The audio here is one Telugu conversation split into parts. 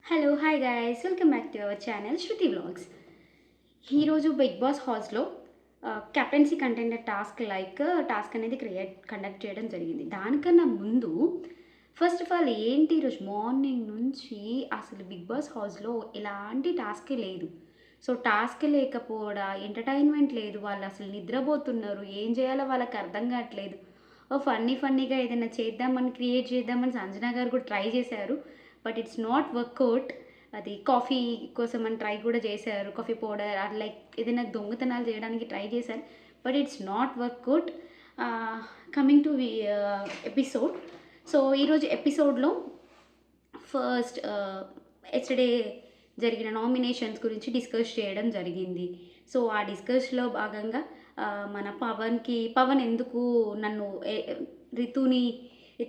Hello hi guys welcome back to our channel Shruti vlogs. ఈరోజు బిగ్ బాస్ హౌస్లో కెప్టెన్సీ కంటెండర్ టాస్క్ అనేది కండక్ట్ చేయడం జరిగింది. దానికన్నా ముందు ఫస్ట్ ఆఫ్ ఆల్ ఏంటి ఈరోజు మార్నింగ్ నుంచి అసలు బిగ్ బాస్ హౌస్లో ఎలాంటి టాస్కే లేదు. సో టాస్క్ లేకపోవడా ఎంటర్టైన్మెంట్ లేదు, వాళ్ళు అసలు నిద్రపోతున్నారు, ఏం చేయాలో వాళ్ళకి అర్థం కావట్లేదు. ఫన్నీగా ఏదైనా క్రియేట్ చేద్దామని సంజన గారు కూడా ట్రై చేశారు. But it's not work out. అది కాఫీ కోసం అని ట్రై కూడా చేశారు, కాఫీ పౌడర్ అది లైక్ ఏదైనా దొంగతనాలు చేయడానికి ట్రై చేశారు. But it's not work out. Coming to episode. So ఈరోజు ఎపిసోడ్లో ఫస్ట్ ఎస్టర్డే జరిగిన నామినేషన్స్ గురించి డిస్కస్ చేయడం జరిగింది. సో ఆ డిస్కస్లో భాగంగా మన పవన్ ఎందుకు నన్ను రితుని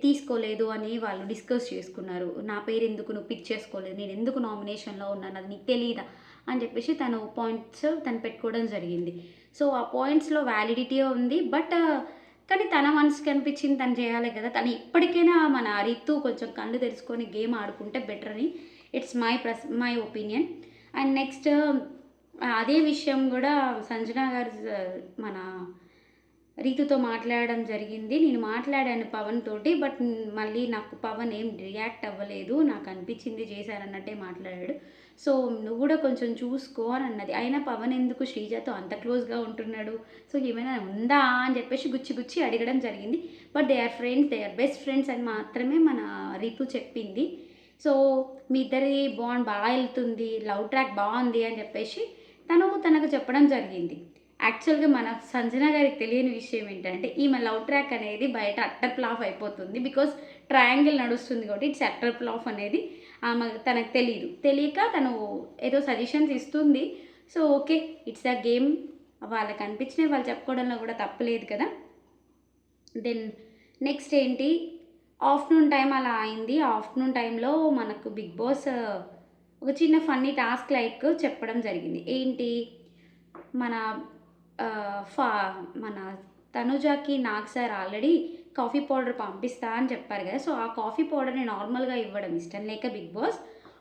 తీసుకోలేదు అని వాళ్ళు డిస్కస్ చేసుకున్నారు. నా పేరు ఎందుకు నువ్వు పిక్ చేసుకోలేదు, నేను ఎందుకు నామినేషన్లో ఉన్నాను అది నీకు తెలియదా అని చెప్పేసి తను పెట్టుకోవడం జరిగింది. సో ఆ పాయింట్స్లో వ్యాలిడిటీ ఉంది. బట్ కానీ తన మనసుకి అనిపించింది తను చేయాలి కదా. తను ఇప్పటికైనా మన రితు కొంచెం కళ్ళు తెరుచుకొని గేమ్ ఆడుకుంటే బెటర్ అని it's my opinion. And next అదే విషయం కూడా సంజన గారు మన రీతుతో మాట్లాడడం జరిగింది. నేను మాట్లాడాను పవన్ తోటి, బట్ మళ్ళీ నాకు పవన్ ఏం రియాక్ట్ అవ్వలేదు, నాకు అనిపించింది చేశారన్నట్టే మాట్లాడాడు. సో నువ్వు కూడా కొంచెం చూసుకో అని అన్నది. అయినా పవన్ ఎందుకు శ్రీజతో అంత క్లోజ్గా ఉంటున్నాడు, సో ఏమైనా ఉందా అని చెప్పేసి గుచ్చి అడగడం జరిగింది. But they are friends, they are best friends అని మాత్రమే మన రీతు చెప్పింది. సో మీ ఇద్దరి బాండ్ బాగా వెళ్తుంది, లవ్ ట్రాక్ బాగుంది అని చెప్పేసి తనకు చెప్పడం జరిగింది. యాక్చువల్గా మన సంజన గారికి తెలియని విషయం ఏంటంటే ఈమె లవ్ ట్రాక్ అనేది బయట అట్టర్ ఫ్లాప్ అయిపోతుంది. బికాస్ ట్రయాంగిల్ నడుస్తుంది కాబట్టి ఇట్స్ అట్టర్ ఫ్లాప్ అనేది తనకు తెలియక తను ఏదో సజెషన్స్ ఇస్తుంది. So okay, it's a game. వాళ్ళకి అనిపించినవి వాళ్ళు చెప్పుకోవడంలో కూడా తప్పలేదు కదా. దెన్ నెక్స్ట్ ఏంటి, ఆఫ్టర్నూన్ టైం అలా అయింది. ఆఫ్టర్నూన్ టైంలో మనకు బిగ్ బాస్ ఒక చిన్న ఫన్నీ టాస్క్ లైక్ చెప్పడం జరిగింది. ఏంటి, మన మన తనుజాకి Nag sir already coffee powder పంపిస్తా అని చెప్పారు కదా. సో ఆ కాఫీ పౌడర్ని నార్మల్గా ఇవ్వడం ఇష్టం లేక బిగ్ బాస్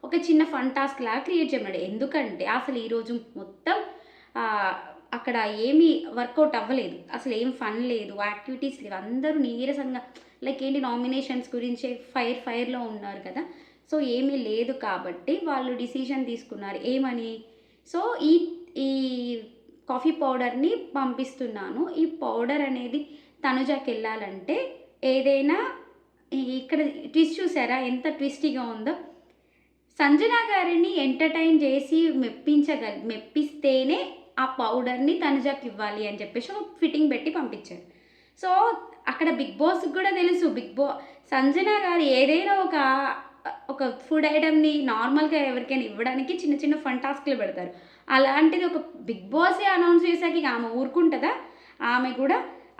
ఒక చిన్న ఫన్ టాస్క్ లాగా క్రియేట్ చేయమన్నాడు. ఎందుకంటే అసలు ఈరోజు మొత్తం అక్కడ ఏమీ వర్కౌట్ అవ్వలేదు, అసలు ఏం ఫన్ లేదు, యాక్టివిటీస్ లేవు, అందరూ నీరసంగా లైక్ ఏంటి నామినేషన్స్ గురించి ఫైర్లో ఉన్నారు కదా. సో ఏమీ లేదు కాబట్టి వాళ్ళు డిసిషన్ తీసుకున్నారు ఏమని, సో ఈ ఈ కాఫీ పౌడర్ని పంపిస్తున్నాను. ఈ పౌడర్ అనేది తనుజాకి వెళ్ళాలంటే ఏదైనా ఇక్కడ ట్విస్ట్ చూసారా, ఎంత ట్విస్టీగా ఉందో. సంజన గారిని ఎంటర్టైన్ చేసి మెప్పిస్తేనే ఆ పౌడర్ని తనుజాకి ఇవ్వాలి అని చెప్పేసి ఒక ఫిట్టింగ్ పెట్టి పంపించారు. సో అక్కడ బిగ్ బాస్కి కూడా తెలుసు, సంజన గారు ఏదైనా ఒక ఫుడ్ ఐటమ్ని నార్మల్గా ఎవరికైనా ఇవ్వడానికి చిన్న చిన్న ఫన్ టాస్క్లు పెడతారు. అలాంటిది ఒక బిగ్ బాసే అనౌన్స్ చేశాక ఇక ఆమె ఊరుకుంటుందా.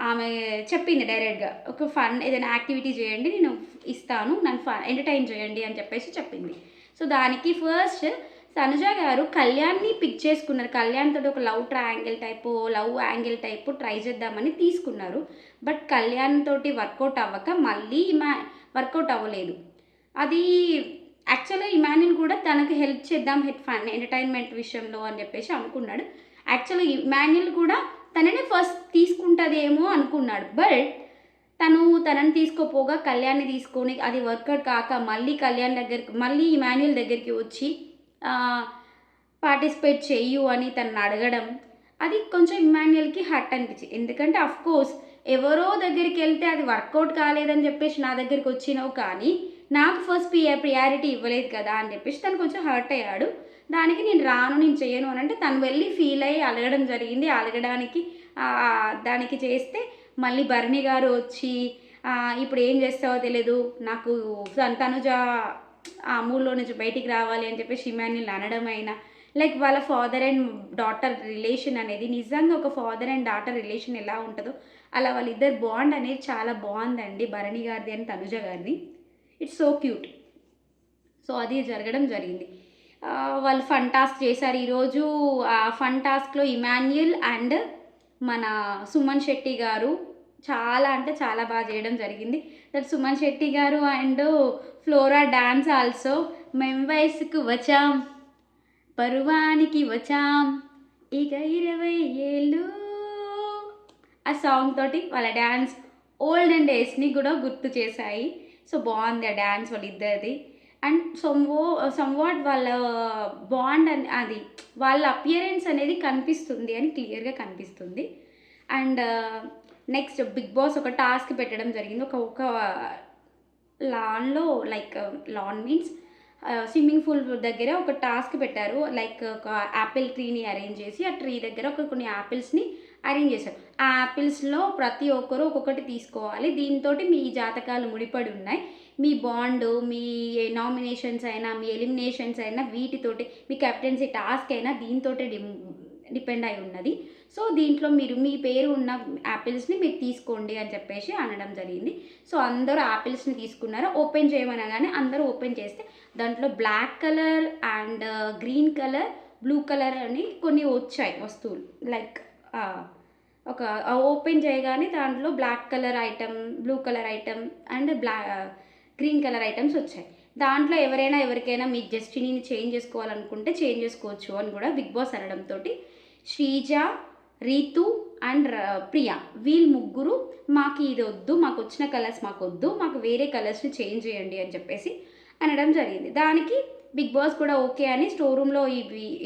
ఆమె చెప్పింది డైరెక్ట్గా, ఒక ఫన్ ఏదైనా యాక్టివిటీ చేయండి, నేను ఇస్తాను, నన్ను ఎంటర్టైన్ చేయండి అని చెప్పేసి చెప్పింది. సో దానికి ఫస్ట్ తనుజ గారు కళ్యాణ్ని పిక్ చేసుకున్నారు. కళ్యాణ్ తోటి ఒక లవ్ యాంగిల్ టైపు ట్రై చేద్దామని తీసుకున్నారు. బట్ కళ్యాణ్ తోటి వర్కౌట్ అవ్వక మళ్ళీ వర్కౌట్ అవ్వలేదు. అది యాక్చువల్గా ఇమాన్యుల్ కూడా తనకు హెల్ప్ చేద్దాం ఫన్ ఎంటర్టైన్మెంట్ విషయంలో అని చెప్పేసి అనుకున్నాడు. యాక్చువల్గా ఇమాన్యుల్ కూడా తననే ఫస్ట్ తీసుకుంటుందేమో అనుకున్నాడు. బట్ తనని తీసుకోపోగా కళ్యాణ్ని తీసుకొని అది వర్కౌట్ కాక మళ్ళీ ఇమాన్యుల్ దగ్గరికి వచ్చి పార్టిసిపేట్ చెయ్యు అని తనని అడగడం, అది కొంచెం ఇమాన్యుల్కి హర్ట్ అనిపించింది. ఎందుకంటే అఫ్కోర్స్ ఎవరో దగ్గరికి వెళ్తే అది వర్కౌట్ కాలేదని చెప్పేసి నా దగ్గరికి వచ్చినావు, కానీ నాకు ఫస్ట్ ప్రియారిటీ ఇవ్వలేదు కదా అని చెప్పేసి తను కొంచెం హర్ట్ అయ్యాడు. దానికి నేను చేయను అని అంటే తను వెళ్ళి ఫీల్ అయ్యి అలగడం జరిగింది. దానికి చేస్తే మళ్ళీ భరణి గారు వచ్చి ఇప్పుడు ఏం చేస్తావో తెలియదు, నాకు తనుజ ఆ మూడ్లో నుంచి బయటికి రావాలి అని చెప్పేసి ఇమాన్యుల్ అనడమైనా, లైక్ వాళ్ళ ఫాదర్ అండ్ డాటర్ రిలేషన్ అనేది నిజంగా ఒక ఫాదర్ అండ్ డాటర్ రిలేషన్ ఎలా ఉంటుందో అలా వాళ్ళిద్దరు బాండ్ అనేది చాలా బాగుందండి, భరణి గారిది అండ్ తనుజ గారిది. It's so cute. సో అది జరగడం జరిగింది. వాళ్ళు ఫన్ టాస్క్ చేశారు ఈరోజు. ఆ ఫన్ టాస్క్లో ఇమాన్యుల్ అండ్ మన సుమన్ శెట్టి గారు చాలా అంటే చాలా బాగా చేయడం జరిగింది. దట్ సుమన్ శెట్టి గారు అండ్ ఫ్లోరా డాన్స్ ఆల్సో మేం వయసుకు వచ్చాం, పరువానికి వచ్చాం, ఇక 20 ఏళ్ళు. ఆ సాంగ్ తోటి వాళ్ళ డ్యాన్స్ ఓల్డెన్ డేస్ని కూడా గుర్తు చేశాయి. సో బాగుంది ఆ డ్యాన్స్ వాళ్ళిద్దరిది. అండ్ సమ్వాట్ వాళ్ళ బాండ్ అని అది వాళ్ళ అపియరెన్స్ అనేది కనిపిస్తుంది అని క్లియర్గా కనిపిస్తుంది. అండ్ నెక్స్ట్ బిగ్ బాస్ ఒక టాస్క్ పెట్టడం జరిగింది. ఒక లాన్లో like lawn means swimming pool దగ్గర ఒక టాస్క్ పెట్టారు. లైక్ ఒక యాపిల్ ట్రీని అరేంజ్ చేసి ఆ ట్రీ దగ్గర కొన్ని యాపిల్స్ని అరేంజ్ చేశారు. ఆ యాపిల్స్లో ప్రతి ఒక్కరు ఒక్కొక్కటి తీసుకోవాలి. దీంతో మీ జాతకాలు ముడిపడి ఉన్నాయి. మీ బాండ్, మీ నామినేషన్స్ అయినా, మీ ఎలిమినేషన్స్ అయినా, వీటితోటి మీ కెప్టెన్సీ టాస్క్ అయినా దీంతోటే డిపెండ్ అయి ఉన్నది. సో దీంట్లో మీరు మీ పేరు ఉన్న యాపిల్స్ని మీరు తీసుకోండి అని చెప్పేసి అనడం జరిగింది. సో అందరూ యాపిల్స్ని తీసుకున్నారు. ఓపెన్ చేయమనగానే అందరూ ఓపెన్ చేస్తే దాంట్లో black colour and green colour, blue colour అని కొన్ని వచ్చాయి వస్తువులు. లైక్ ఒక ఓపెన్ చేయగానే దాంట్లో black colour item, blue colour item and green colour items వచ్చాయి. దాంట్లో ఎవరికైనా మీ డెస్టినీని చేంజ్ చేసుకోవాలనుకుంటే చేంజ్ చేసుకోవచ్చు అని కూడా బిగ్ బాస్ అనడంతో శ్రీజ, రీతు అండ్ ప్రియా వీళ్ళు ముగ్గురు మాకు ఇది వద్దు, మాకు వచ్చిన కలర్స్ మాకు వద్దు, మాకు వేరే కలర్స్ని చేంజ్ చేయండి అని చెప్పేసి అనడం జరిగింది. దానికి బిగ్ బాస్ కూడా ఓకే అని స్టోర్ రూమ్లో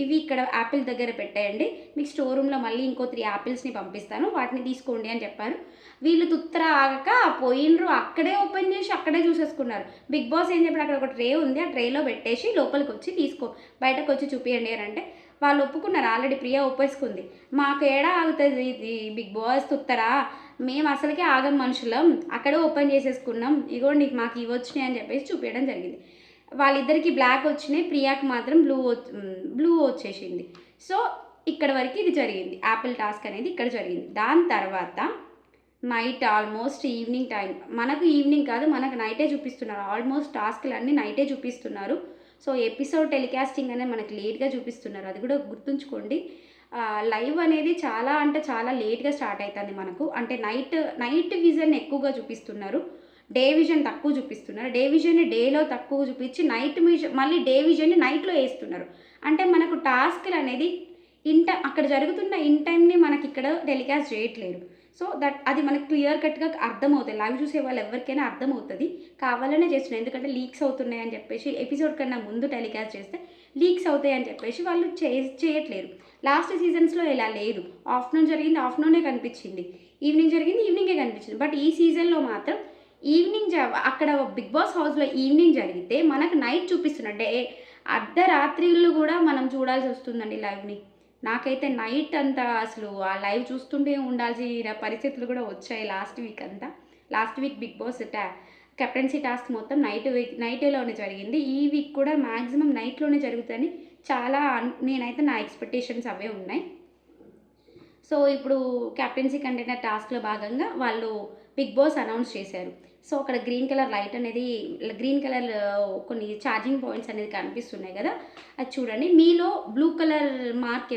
ఇవి ఇక్కడ యాపిల్ దగ్గర పెట్టేయండి, మీకు స్టోర్ రూమ్లో మళ్ళీ ఇంకో 3 యాపిల్స్ని పంపిస్తాను, వాటిని తీసుకోండి అని చెప్పారు. వీళ్ళు తుత్తర ఆగక పోయినరు, అక్కడే ఓపెన్ చేసి అక్కడే చూసేసుకున్నారు. బిగ్ బాస్ ఏం చెప్పాడు, అక్కడ ఒక ట్రే ఉంది, ఆ ట్రేలో పెట్టేసి లోపలికి వచ్చి బయటకు వచ్చి చూపియండి అని అంటే వాళ్ళు ఒప్పుకున్నారు. ఆల్రెడీ ప్రియా ఒప్పేసుకుంది. మాకు ఏడా ఆగుతుంది ఇది బిగ్ బాస్ తుత్తరా, మేము అసలుకే ఆగం మనుషులం, అక్కడే ఓపెన్ చేసేసుకున్నాం, ఇగోండి మాకు ఇవి వచ్చినాయి అని చెప్పేసి చూపించడం జరిగింది. వాళ్ళిద్దరికి బ్లాక్ వచ్చినాయి, ప్రియాకి మాత్రం బ్లూ వచ్చేసింది. సో ఇక్కడ వరకు ఇది జరిగింది. యాపిల్ టాస్క్ అనేది ఇక్కడ జరిగింది. దాని తర్వాత నైట్ ఆల్మోస్ట్ ఈవినింగ్ టైం, మనకు ఈవినింగ్ కాదు మనకు నైటే చూపిస్తున్నారు. ఆల్మోస్ట్ టాస్క్లు అన్నీ నైటే చూపిస్తున్నారు. సో ఎపిసోడ్ టెలికాస్టింగ్ అనేది మనకు లేట్గా చూపిస్తున్నారు, అది కూడా గుర్తుంచుకోండి. లైవ్ అనేది చాలా అంటే చాలా లేట్గా స్టార్ట్ అవుతుంది మనకు. అంటే నైట్ విజన్ ఎక్కువగా చూపిస్తున్నారు, డే విజన్ తక్కువ చూపిస్తున్నారు. డే విజన్ని డేలో తక్కువ చూపించి నైట్ విజన్ మళ్ళీ డే విజన్ని నైట్లో వేస్తున్నారు. అంటే మనకు టాస్క్లు అనేది అక్కడ జరుగుతున్న ఇన్ టైంని మనకి ఇక్కడ టెలికాస్ట్ చేయట్లేదు. సో అది మనకు క్లియర్ కట్గా అర్థమవుతుంది. లైవ్ చూసే వాళ్ళు ఎవరికైనా అర్థమవుతుంది. కావాలనే చేస్తున్నారు, ఎందుకంటే లీక్స్ అవుతున్నాయి అని చెప్పేసి ఎపిసోడ్ కన్నా ముందు టెలికాస్ట్ చేస్తే లీక్స్ అవుతాయి అని చెప్పేసి వాళ్ళు చేయట్లేదు. లాస్ట్ సీజన్స్లో ఇలా లేదు. ఆఫ్టర్నూన్ జరిగింది ఆఫ్టర్నూనే కనిపించింది, ఈవినింగ్ జరిగింది ఈవినింగే కనిపించింది. బట్ ఈ సీజన్లో మాత్రం ఈవినింగ్ అక్కడ బిగ్ బాస్ హౌస్లో ఈవినింగ్ జరిగితే మనకు నైట్ చూపిస్తున్నారు. అర్ధరాత్రిళ్ళు కూడా మనం చూడాల్సి వస్తుందండి లైవ్ని. నాకైతే నైట్ అంతా అసలు ఆ లైవ్ చూస్తుంటే ఉండాల్సిన పరిస్థితులు కూడా వచ్చాయి last week Bigg Boss captaincy task మొత్తం నైట్లోనే జరిగింది. ఈ వీక్ కూడా మ్యాక్సిమం నైట్లోనే జరుగుతుందని నేనైతే నా ఎక్స్పెక్టేషన్స్ అవే ఉన్నాయి. సో ఇప్పుడు కెప్టెన్సీ కంటెండర్ టాస్క్లో భాగంగా వాళ్ళు బిగ్ బాస్ అనౌన్స్ చేశారు. సో అక్కడ గ్రీన్ కలర్ లైట్ అనేది, గ్రీన్ కలర్ కొన్ని ఛార్జింగ్ పాయింట్స్ అనేది కనిపిస్తున్నాయి కదా, అది చూడండి. మీలో blue colour mark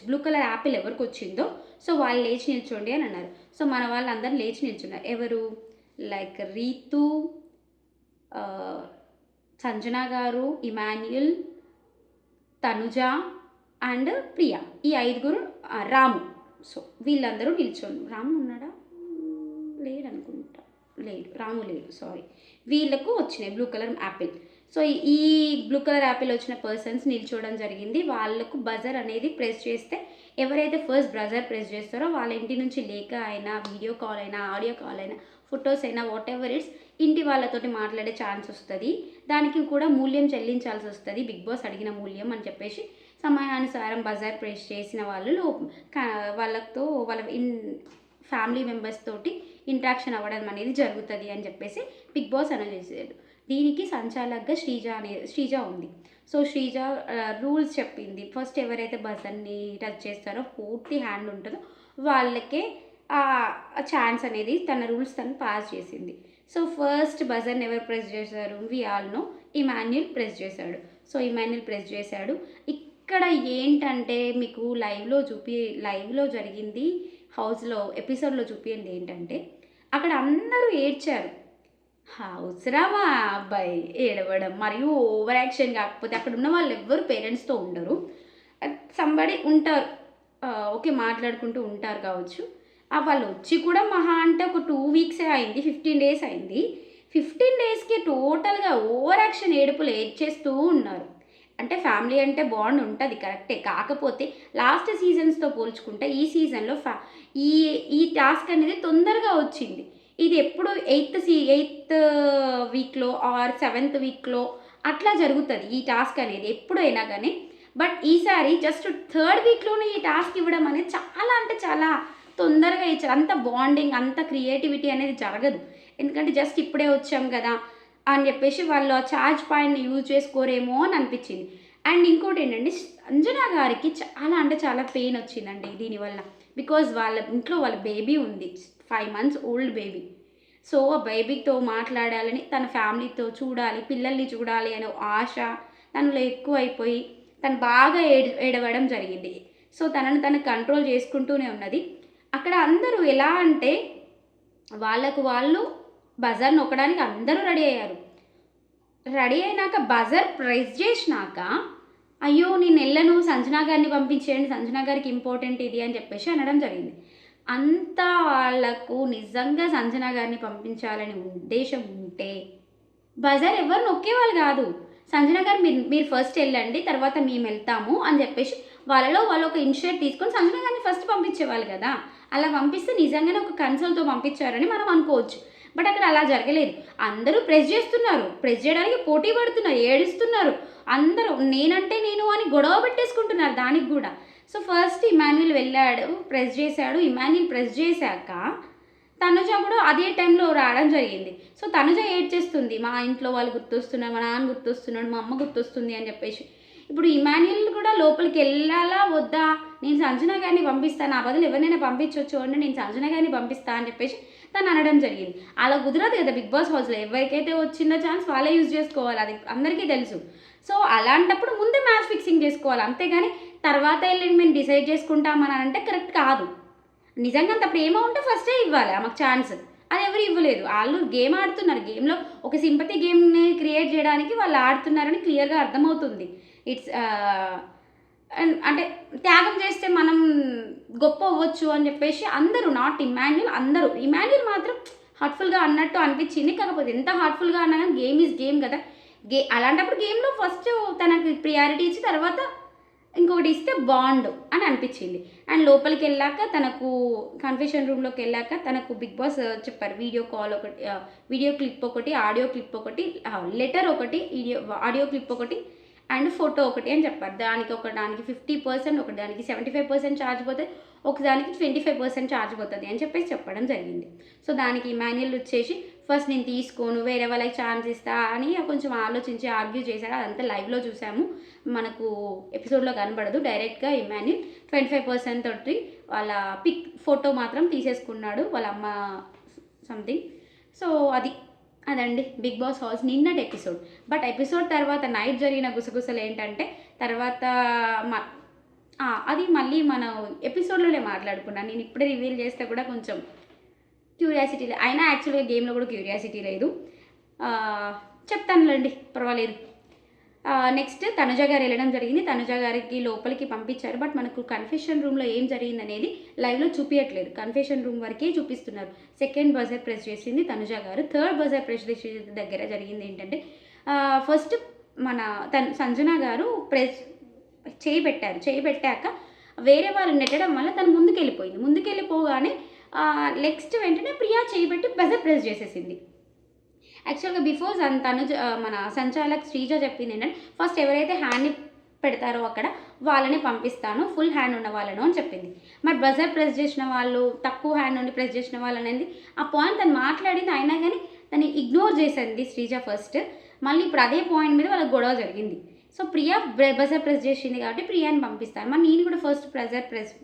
blue colour Apple ఎవరికి వచ్చిందో సో వాళ్ళు లేచి నిల్చోండి అని అన్నారు. సో మన వాళ్ళందరూ లేచి నిల్చున్నారు. ఎవరు, లైక్ రీతు, సంజన గారు, ఇమాన్యుల్, తనుజ అండ్ ప్రియా, ఈ 5గురు, రాము. సో వీళ్ళందరూ నిల్చోండి. రాము ఉన్నాడా, లేడు అనుకుంటా, రాము లేడు, సారీ. వీళ్ళకు వచ్చినాయి బ్లూ కలర్ యాపిల్. సో ఈ బ్లూ కలర్ యాపిల్ వచ్చిన పర్సన్స్ నిల్చోవడం జరిగింది. వాళ్ళకు బజర్ అనేది ప్రెస్ చేస్తే ఎవరైతే ఫస్ట్ బజర్ ప్రెస్ చేస్తారో వాళ్ళ ఇంటి నుంచి లేఖ అయినా, వీడియో కాల్ అయినా, ఆడియో కాల్ అయినా, ఫొటోస్ అయినా, వాట్ ఎవర్ ఇట్స్, ఇంటి వాళ్ళతోటి మాట్లాడే ఛాన్స్ వస్తుంది. దానికి కూడా మూల్యం చెల్లించాల్సి వస్తుంది, బిగ్ బాస్ అడిగిన మూల్యం అని చెప్పేసి సమయానుసారం బజర్ ప్రెస్ చేసిన వాళ్ళు వాళ్ళతో వాళ్ళ ఫ్యామిలీ మెంబర్స్ తోటి ఇంట్రాక్షన్ అవ్వడం అనేది జరుగుతుంది అని చెప్పేసి బిగ్ బాస్ అనౌన్స్ చేశాడు. దీనికి సంచాలకుగా శ్రీజ ఉంది. సో శ్రీజ రూల్స్ చెప్పింది. ఫస్ట్ ఎవరైతే బజర్ని టచ్ చేస్తారో పూర్తి హ్యాండ్ ఉంటుందో వాళ్ళకే ఛాన్స్ అనేది తన రూల్స్ తను పాస్ చేసింది. సో ఫస్ట్ బజర్ని ఎవరు ప్రెస్ చేశారు, we all know, Emmanuel press చేశాడు. సో ఇమాన్యుల్ ప్రెస్ చేశాడు. ఇక్కడ ఏంటంటే మీకు లైవ్లో జరిగింది, హౌస్లో ఎపిసోడ్లో చూపించింది ఏంటంటే అక్కడ అందరూ ఏడ్చారు. అవసరమా ఆ అబ్బాయి ఏడవడం మరియు ఓవర్ యాక్షన్ కాకపోతే అక్కడ ఉన్న వాళ్ళు ఎవ్వరు పేరెంట్స్‌తో ఉండరు. సంబడి ఉంటారు. ఓకే. మాట్లాడుకుంటూ ఉంటారు కావచ్చు. వాళ్ళొచ్చి కూడా మహా అంటే ఒక 2 వీక్సే అయింది. 15 డేస్ అయింది. 15 డేస్‌కి టోటల్‌గా ఓవర్ యాక్షన్ ఏడుపులు ఏడ్చేస్తూ ఉన్నారు. అంటే ఫ్యామిలీ అంటే బాండ్ ఉంటది కరెక్టే. కాకపోతే లాస్ట్ సీజన్స్‌తో పోల్చుకుంటే ఈ సీజన్‌లో ఈ ఈ టాస్క్ అనేది తొందరగా వచ్చింది. ఇది ఎప్పుడు ఎయిత్ వీక్‌లో ఆర్ సెవెంత్ వీక్‌లో అట్లా జరుగుతది ఈ టాస్క్ అనేది ఎప్పుడైనా గాని. బట్ ఈసారి జస్ట్ థర్డ్ వీక్‌లోనే ఈ టాస్క్ ఇవ్వడం అనేది చాలా అంటే చాలా తొందరగా ఇచ్చారు. అంత బాండింగ్, అంత క్రియేటివిటీ అనేది జరగదు. ఎందుకంటే జస్ట్ ఇప్పుడే వచ్చాం గదా! అని జెప్పేసి వాళ్ళు ఆ ఛార్జ్ పాయింట్‌ని యూజ్ చేసుకోరేమో అని అనిపిచ్చింది. అండ్ ఇంకోటేంటంటే సంజన గారికి చాలా అంటే చాలా పెయిన్ వచ్చిందండి దీనివల్ల. బికాజ్ వాళ్ళ ఇంట్లో వాళ్ళ బేబీ ఉంది. 5 మంత్స్ ఓల్డ్ బేబీ. సో, ఆ బేబీతో మాట్లాడాలని, తన ఫ్యామిలీతో చూడాలి, పిల్లల్ని చూడాలి అనే ఆశ తనలో ఎక్కువైపోయి, తను బాగా ఏడవడం జరిగింది. సో, తనను తను కంట్రోల్ చేసుకుంటూనే ఉన్నది. అక్కడ అందరూ ఎలా అంటే, వాళ్ళకు వాళ్ళు బజర్ నొక్కడానికి అందరూ రెడీ అయ్యారు. రెడీ అయినాక బజర్ ప్రెస్ జేసినాక, అయ్యో! నేనెళ్ళను సంజనా గారిని పంపించేయండి. సంజనా గారికి ఇంపార్టెంట్ ఇది అని చెప్పేసి అనడం జరిగింది. అంతా వాళ్ళకు నిజంగా సంజనా గారిని పంపించాలని ఉద్దేశ్యం ఉంటే, బజార్ ఎవరు నొక్కేవాళ్ళు గాదు. సంజన గారు మీరు మీరు ఫస్ట్ ఎళ్ళండి. తర్వాత మేమెళ్తాము అని జెప్పేసి వాళ్ళలో వాళ్ళు ఒక ఇనిషియేట్ తీసుకొని సంజన గారిని ఫస్ట్ పంపించేవాళ్ళు గదా! అలా పంపిస్తే నిజంగానే ఒక కన్సోల్‌తో పంపించారని మనం అనుకోవచ్చు. బట్ అక్కడ అలా జరగలేదు. అందరూ ప్రెస్ జేస్తున్నారు. ప్రెస్ జేయడానికి పోటీ పడుతున్నారు. ఏడుస్తున్నారు. అందరూ నేనంటే నేను అని గొడవ పెట్టేసుకుంటున్నారు దానికి గూడా. సో, ఫస్ట్ ఇమాన్యుల్ వెళ్ళాడు. ప్రెస్ జేశాడు. ఇమాన్యుల్ ప్రెస్ జేశాక తనుజ కూడా అదే టైంలో రావడం జరిగింది. సో, తనుజ ఏడ్చేస్తుంది. మా ఇంట్లో వాళ్ళు గుర్తొస్తున్నారు. మా నాన్న గుర్తొస్తున్నాడు. మా అమ్మ గుర్తొస్తుంది అని చెప్పేసి. ఇప్పుడు ఇమాన్యుల్ కూడా లోపలికెళ్ళాలా? వద్దా? నేను సంజన గారిని పంపిస్తా. నా బదులు ఎవరినైనా పంపించొచ్చు అంటే నేను సంజన గారిని పంపిస్తా అని చెప్పేసి తను అనడం జరిగింది. అలా కుదరదు కదా బిగ్ బాస్ హౌస్‌లో. ఎవరికైతే వచ్చిందో ఛాన్స్ వాళ్ళే యూజ్ చేసుకోవాలి. అది అందరికీ తెలుసు. సో, అలాంటప్పుడు ముందే మ్యాచ్ ఫిక్సింగ్ చేసుకోవాలి. అంతేగాని తర్వాత ఎళ్లి మేము డిసైడ్ చేసుకుంటాం అని అంటే కరెక్ట్ కాదు. నిజంగా అంత ప్రేమ ఉంటే ఫస్టే ఇవ్వాలి ఆమెకు ఛాన్స్. అది ఎవరు ఇవ్వలేదు. ఆళ్ళు గేమ్ ఆడుతున్నారు. గేమ్‌లో ఒక సింపతి గేమ్‌ని క్రియేట్ చేయడానికి వాళ్ళు ఆడుతున్నారని క్లియర్‌గా అర్థమవుతుంది. ఇట్స్ అంటే త్యాగం చేస్తే మనం గొప్ప అవ్వచ్చు అని చెప్పేసి అందరూ నాట్ ఇమాన్యుల్ అందరూ. ఇమాన్యుల్ మాత్రం హర్ట్‌ఫుల్‌గా అన్నట్టు అనిపించింది. కాకపోతే ఎంత హర్ట్‌ఫుల్‌గా అన్నా గాని గేమ్ ఈజ్ గేమ్ గదా! అలాంటప్పుడు గేమ్‌లో ఫస్ట్ తనకి ప్రియారిటీ ఇచ్చి తర్వాత ఇంకొకటి ఇస్తే బాండ్ అని అనిపించింది. అండ్ లోపలికెళ్ళాక తనకు కన్ఫెషన్ రూమ్‌లోకెళ్ళాక తనకు బిగ్ బాస్ చెప్పారు. వీడియో కాల్ ఒకటి వీడియో క్లిప్ ఒకటి, ఆడియో క్లిప్ ఒకటి, లెటర్ ఒకటి, ఆడియో క్లిప్ ఒకటి అండ్ ఫోటో ఒకటి అని చెప్పారు. దానికి 50%, ఒకదానికి 75% ఛార్జ్ పోతే, ఒకదానికి 25% ఛార్జ్ పోతది అని చెప్పేసి చెప్పడం జరిగింది. సో, దానికి ఇమాన్యుల్ వచ్చేసి ఫస్ట్ నేను తీసుకోను, వేరే వాళ్ళకి ఛాన్స్ ఇస్తా అని కొంచెం ఆలోచించి ఆర్గ్యూ చేశాడు. అదంతా లైవ్‌లో చూసాము. మనకు ఎపిసోడ్‌లో కనబడదు. డైరెక్ట్‌గా ఇమాన్యుల్ 25% తోటి వాళ్ళ ఫోటో మాత్రం తీసేసుకున్నాడు. వాళ్ళ అమ్మ సంథింగ్. సో, అదండి 'బిగ్ బాస్ హౌస్' నిన్నటి ఎపిసోడ్. బట్ ఎపిసోడ్ తర్వాత నైట్ జరిగిన గుసగుసలేంటంటే తర్వాత మ అది మళ్ళీ మనం ఎపిసోడ్‌లోనే మాట్లాడుకున్నాను. నేను ఇప్పుడే రివీల్ చేస్తే కూడా కొంచెం క్యూరియాసిటీ అయినా యాక్చువల్‌గా గేమ్‌లో కూడా క్యూరియాసిటీ లేదు. చెప్తానులెండి పర్వాలేదు. నెక్స్ట్ తనుజ గారు ఎళ్ళడం జరిగింది. తనుజ గారికి లోపలికి పంపించారు. బట్ మనకు కన్ఫెషన్ రూమ్‌లో ఏం జరిగిందనేది లైవ్‌లో చూపియట్లేదు. కన్ఫెషన్ రూమ్ వరకే చూపిస్తున్నారు. సెకండ్ బజర్ ప్రెస్ చేసింది తనుజ గారు. థర్డ్ బజర్ ప్రెస్ చేసే దగ్గర జరిగిందేంటంటే ఫస్ట్ మన సంజన గారు చేయి పెట్టారు. చేయి పెట్టాక వేరే వాళ్ళు నెట్టడం వల్ల తను ముందుకెళ్ళిపోయింది. ముందుకెళ్ళిపోగానే నెక్స్ట్ వెంటనే ప్రియా చేయి పెట్టి బజర్ ప్రెస్ చేసేసింది. యాక్చువల్‌గా బిఫోర్ తనుజ మన సంచాలక్ శ్రీజ చెప్పిందేంటంటే, ఫస్ట్ ఎవరైతే హ్యాండ్‌ని పెడతారో అక్కడ వాళ్ళనే పంపిస్తాను. ఫుల్ హ్యాండ్ ఉన్న వాళ్ళను అని చెప్పింది. మరి బజర్ ప్రెస్ చేసిన వాళ్ళు, తక్కువ హ్యాండ్ నుండి ప్రెస్ చేసిన వాళ్ళనేది ఆ పాయింట్ తను మాట్లాడింది. అయినా గాని దాన్ని ఇగ్నోర్ చేసింది శ్రీజ ఫస్ట్. మళ్ళీ ఇప్పుడు అదే పాయింట్ మీద వాళ్ళకి గొడవ జరిగింది. సో, ప్రియా బజర్ ప్రెస్ చేసింది కాబట్టి ప్రియాని పంపిస్తాను. మరి నేను కూడా ఫస్ట్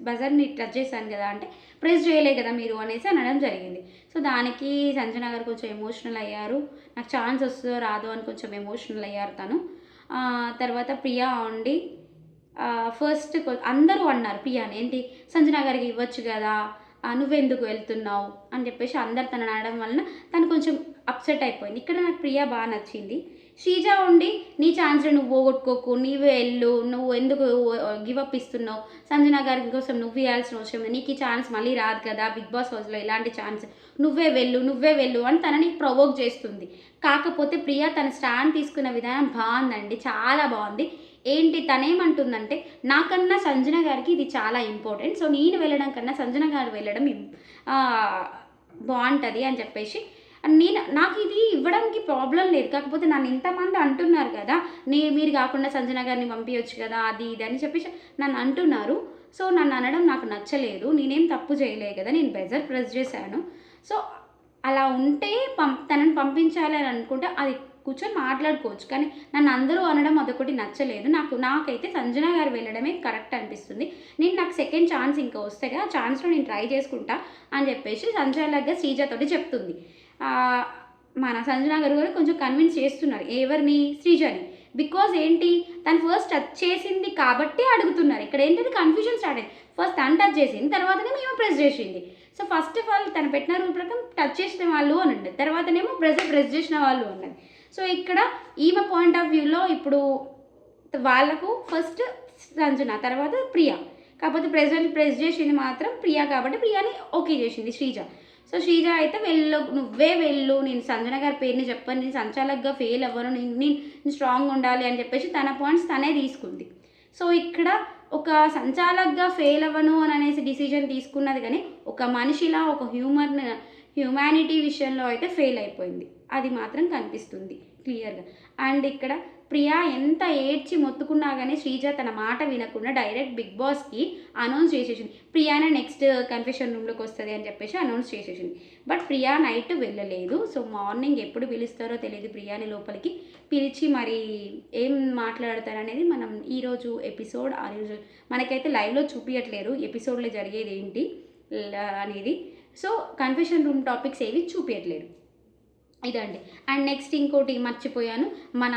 బజర్‌ని టచ్ చేశాను కదా! అంటే ప్రెస్ చేయలే కదా మీరు అనేసి అనడం జరిగింది. సో, దానికి సంజన గారు కొంచెం ఎమోషనల్ అయ్యారు. నాకు ఛాన్స్ వస్తదో రాదో అని కొంచెం ఎమోషనల్ అయ్యారు తను. తర్వాత ప్రియా ఉండి ఫస్ట్ అందరూ అన్నారు ప్రియాని. ఏంటి సంజన గారికి ఇవ్వచ్చు గదా! నువ్వెందుకు వెళ్తున్నావు అని చెప్పేసి అందరూ తనని అనడం వలన తను కొంచెం అప్సెట్ అయిపోయింది. ఇక్కడ నాకు ప్రియా బాగా నచ్చింది. శ్రీజ ఉండి నీ ఛాన్స్ నువ్వు పోగొట్టుకోకు, నీవే వెళ్ళు, నువ్వు ఎందుకు గివప్ ఇస్తున్నావు, సంజన గారి కోసం నువ్వు ఇవ్వాల్సిన అవసరం లేదు, నీకు ఈ ఛాన్స్ మళ్ళీ రాదు కదా బిగ్ బాస్ హౌస్లో ఇలాంటి ఛాన్స్, నువ్వే వెళ్ళు అని తనని ప్రొవోక్ చేస్తుంది. కాకపోతే ప్రియా తన స్టాండ్ తీసుకున్న విధానం బాగుందండి, చాలా బాగుంది. ఏంటి తనేమంటుందంటే నాకన్నా సంజన గారికి ఇది చాలా ఇంపార్టెంట్, సో నేను వెళ్ళడం కన్నా సంజన గారు వెళ్ళడం బాగుంటుంది అని చెప్పేసి, నాకు ఇది ఇవ్వడానికి ప్రాబ్లం లేదు, కాకపోతే నన్ను ఇంతమంది అంటున్నారు కదా, మీరు కాకుండా సంజన గారిని పంపించవచ్చు కదా అది ఇది అని చెప్పేసి నన్ను అంటున్నారు. సో నన్ను అనడం నాకు నచ్చలేదు, నేనేం తప్పు చేయలేదు కదా, నేను బెజర్ ప్రెస్ చేశాను. సో అలా ఉంటే తనని పంపించాలి అని అనుకుంటే అది కూర్చొని మాట్లాడుకోవచ్చు, కానీ నన్ను అందరూ అనడం అదొకటి నచ్చలేదు. నాకైతే సంజన గారు వెళ్ళడమే కరెక్ట్ అనిపిస్తుంది. నాకు సెకండ్ ఛాన్స్ ఇంకా వస్తే ఆ ఛాన్స్లో నేను ట్రై చేసుకుంటా అని చెప్పేసి సంజనగా శ్రీజతోటి చెప్తుంది. మన సంజన గారు కొంచెం కన్విన్స్ చేస్తున్నారు ఎవరిని, శ్రీజని. బికాజ్ ఏంటి, తను ఫస్ట్ టచ్ చేసింది కాబట్టి అడుగుతున్నారు. ఇక్కడ ఏంటంటే కన్ఫ్యూజన్ స్టార్ట్ అయింది. ఫస్ట్ తను టచ్ చేసింది, తర్వాతనే మేము ప్రెస్ చేసింది. సో ఫస్ట్ ఆఫ్ ఆల్ తను పెట్టిన రూల్ ప్రకారం టచ్ చేసిన వాళ్ళు అని ఉండేది, తర్వాతనేమో ప్రెస్ చేసిన వాళ్ళు అన్నది. సో ఇక్కడ ఈమె పాయింట్ ఆఫ్ వ్యూలో ఇప్పుడు వాళ్ళకు ఫస్ట్ సంజన, తర్వాత ప్రియా. కాకపోతే ప్రెస్ చేసింది మాత్రం ప్రియా కాబట్టి ప్రియాని ఓకే చేసింది శ్రీజ. సో శ్రీజ అయితే నువ్వే వెళ్ళు, నేను సంజన గారి పేరుని చెప్పను, నేను సంచాలకుగా ఫెయిల్ అవ్వను, నేను స్ట్రాంగ్ ఉండాలి అని చెప్పేసి తన పాయింట్స్ తనే తీసుకుంది. సో ఇక్కడ ఒక సంచాలకుగా ఫెయిల్ అవ్వను అని అనేసి డిసిజన్ తీసుకున్నది, కానీ ఒక మనిషిలా ఒక హ్యూమానిటీ విషయంలో అయితే ఫెయిల్ అయిపోయింది, అది మాత్రం కనిపిస్తుంది క్లియర్గా. అండ్ ఇక్కడ ప్రియా ఎంత ఏడ్చి మొత్తుకున్నా కానీ శ్రీజ తన మాట వినకుండా డైరెక్ట్ బిగ్ బాస్కి అనౌన్స్ చేసేసింది, ప్రియానే నెక్స్ట్ కన్ఫెషన్ రూమ్లోకి వస్తుంది అని చెప్పేసి అనౌన్స్ చేసేసింది. బట్ ప్రియా నైట్ వెళ్ళలేదు. సో మార్నింగ్ ఎప్పుడు పిలుస్తారో తెలియదు, ప్రియాని లోపలికి పిలిచి మరి ఏం మాట్లాడతారనేది మనం ఈరోజు ఎపిసోడ్ ఆ రోజు మనకైతే లైవ్లో చూపించట్లేరు ఎపిసోడ్లో జరిగేది ఏంటి అనేది. సో కన్ఫెషన్ రూమ్ టాపిక్స్ ఏవి చూపించట్లేరు, ఇదండి. అండ్ నెక్స్ట్ ఇంకోటి మర్చిపోయాను, మన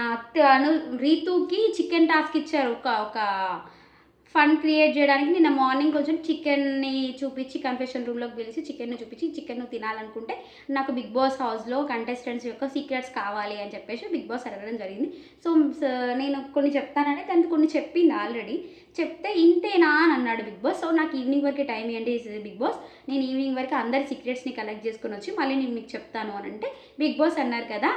రీతుకి చికెన్ టాస్క్ ఇచ్చారు ఒక ఫన్ క్రియేట్ చేయడానికి. నిన్న మార్నింగ్ కొంచెం చికెన్ని చూపించి కన్ఫెషన్ రూమ్లోకి పిలిచి చికెన్ను చూపించి చికెన్ తినాలనుకుంటే నాకు బిగ్ బాస్ హౌస్లో కంటెస్టెంట్స్ యొక్క సీక్రెట్స్ కావాలి అని చెప్పేసి బిగ్ బాస్ అడగడం జరిగింది. సో నేను కొన్ని చెప్తానంటే తను కొన్ని చెప్పింది ఆల్రెడీ, చెప్తే ఇంతేనా అని అన్నాడు బిగ్ బాస్. సో నాకు ఈవినింగ్ వరకు టైం ఇవ్వండి బిగ్ బాస్, నేను ఈవినింగ్ వరకు అందరి సీక్రెట్స్ని కలెక్ట్ చేసుకొని వచ్చి మళ్ళీ నేను మీకు చెప్తాను అని అంటే బిగ్ బాస్ అన్నారు కదా,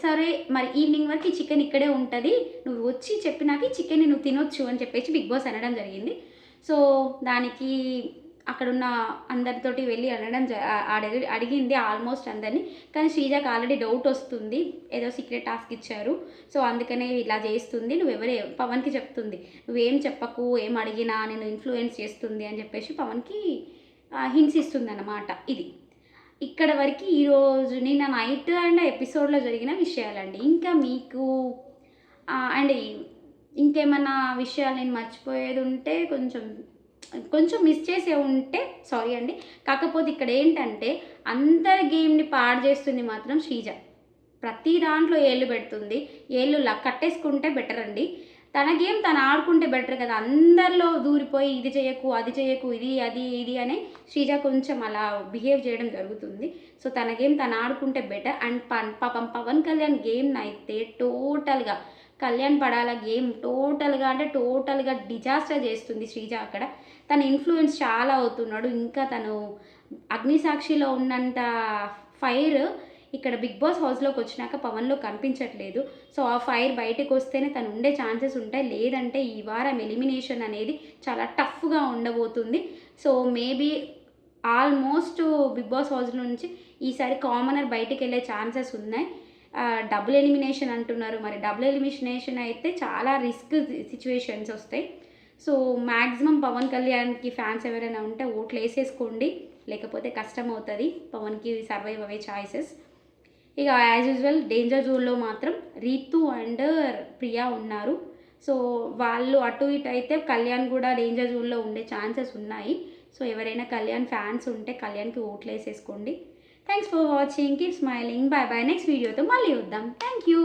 సరే మరి ఈవినింగ్ వరకు ఈ చికెన్ ఇక్కడే ఉంటుంది, నువ్వు వచ్చి చెప్పినాక చికెన్ని నువ్వు తినొచ్చు అని చెప్పేసి బిగ్ బాస్ అనడం జరిగింది. సో దానికి అక్కడున్న అందరితోటి వెళ్ళి అనడం అడిగింది ఆల్మోస్ట్ అందరినీ, కానీ శ్రీజాకి ఆల్రెడీ డౌట్ వస్తుంది, ఏదో సీక్రెట్ టాస్క్ ఇచ్చారు సో అందుకనే ఇలా చేస్తుంది, నువ్వెవరే పవన్కి చెప్తుంది, నువ్వేం చెప్పకు, ఏం అడిగినా నేను ఇన్ఫ్లుయెన్స్ చేస్తుంది అని చెప్పేసి పవన్కి హింట్స్ ఇస్తుంది అన్నమాట. ఇది ఇక్కడ వరకు ఈరోజు నిన్న నైట్ అండ్ ఎపిసోడ్లో జరిగిన విషయాలండి. ఇంకా మీకు అండ్ ఇంకేమన్నా విషయాలు నేను మర్చిపోయేది ఉంటే కొంచెం మిస్ చేసే ఉంటే సారీ అండి. కాకపోతే ఇక్కడ ఏంటంటే అందరి గేమ్ని పాడు చేస్తుంది మాత్రం శ్రీజ, ప్రతి దాంట్లో ఏళ్ళు పెడుతుంది, ఏళ్ళు కట్టేసుకుంటే బెటర్ అండి. తన గేమ్ తను ఆడుకుంటే బెటర్ కదా, అందరిలో దూరిపోయి ఇది చేయకు అది చేయకు ఇది అని శ్రీజ కొంచెం అలా బిహేవ్ చేయడం జరుగుతుంది. సో తన గేమ్ తను ఆడుకుంటే బెటర్. అండ్ పాపం పవన్ కళ్యాణ్ గేమ్ అయితే టోటల్గా కళ్యాణ్ పడాల గేమ్ టోటల్గా డిజాస్టర్ చేస్తుంది శ్రీజ. అక్కడ తన ఇన్ఫ్లుయెన్స్ చాలా అవుతున్నాడు, ఇంకా తను అగ్నిసాక్షిలో ఉన్నంత ఫైర్ ఇక్కడ బిగ్ బాస్ హౌస్లోకి వచ్చినాక పవన్లో కనిపించట్లేదు. సో ఆ ఫైర్ బయటకు వస్తేనే తను ఉండే ఛాన్సెస్ ఉంటాయి, లేదంటే ఈ వారం ఎలిమినేషన్ అనేది చాలా టఫ్గా ఉండబోతుంది. So maybe almost Bigg Boss house నుంచి ఈసారి కామనర్ బయటికి వెళ్ళే ఛాన్సెస్ ఉన్నాయి. డబుల్ ఎలిమినేషన్ అంటున్నారు, మరి డబుల్ ఎలిమినేషన్ అయితే చాలా రిస్క్ సిచ్యువేషన్స్ వస్తాయి. సో మ్యాక్సిమం పవన్ కళ్యాణ్కి ఫ్యాన్స్ ఎవరైనా ఉంటే ఓట్లు వేసేసుకోండి, లేకపోతే కష్టం అవుతుంది పవన్కి సర్వైవ్ అయ్యే ఛాయిసెస్. ఇక యాజ్ యూజువల్ డేంజర్ జోన్లో మాత్రం రీతు అండ్ ప్రియా ఉన్నారు. సో వాళ్ళు అటు ఇటు అయితే కళ్యాణ్ కూడా డేంజర్ జోన్లో ఉండే ఛాన్సెస్ ఉన్నాయి. సో ఎవరైనా కళ్యాణ్ ఫ్యాన్స్ ఉంటే కళ్యాణ్కి ఓట్లు వేసేసుకోండి. Thanks for watching, keep smiling, bye bye. Next వీడియోతో మళ్ళీ వద్దాం. Thank you.